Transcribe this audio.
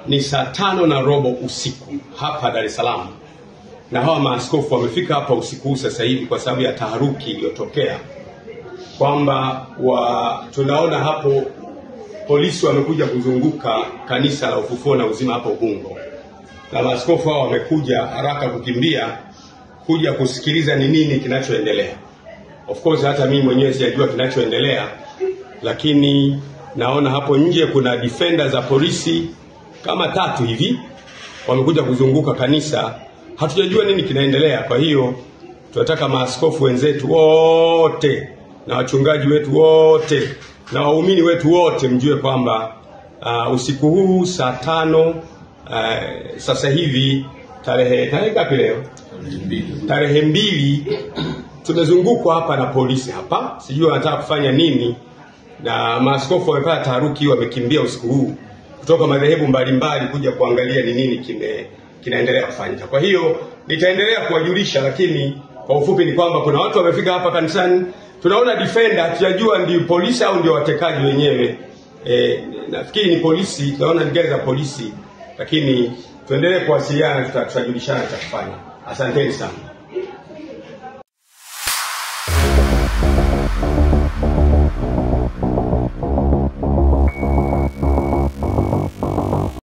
ni saa 5:15 usiku hapa Dar es Salaam, na hawa maaskofu wamefika hapa usiku sasa hivi kwa sababu ya taharuki iliyotokea, kwamba tunaona hapo polisi wamekuja kuzunguka kanisa la Ufufuo na Uzima hapo Ubungo, na maaskofu hao wamekuja haraka kukimbia kuja kusikiliza ni nini kinachoendelea. Of course hata mimi mwenyewe sijajua kinachoendelea, lakini naona hapo nje kuna defenders za polisi kama 3 hivi wamekuja kuzunguka kanisa. Hatujajua nini kinaendelea. Kwa hiyo tunataka maaskofu wenzetu wote na wachungaji wetu wote na waumini wetu wote mjue kwamba usiku huu saa 5 sasa hivi tarehe ngapi leo? Tarehe 2 tumezungukwa hapa na polisi hapa. Sijui wanataka kufanya nini, na maaskofu wamepata taharuki, wamekimbia usiku huu kutoka madhehebu mbalimbali kuja kuangalia ni nini kinaendelea kufanyika. Kwa hiyo nitaendelea kuwajulisha, lakini kwa ufupi ni kwamba kuna watu wamefika hapa kanisani. Tunaona defender, hatujajua ndio polisi au ndio watekaji wenyewe. Nafikiri ni polisi, tunaona ni gari za polisi, lakini tuendelee kuwasiliana, tutajulishana cha kufanya. Asanteni sana.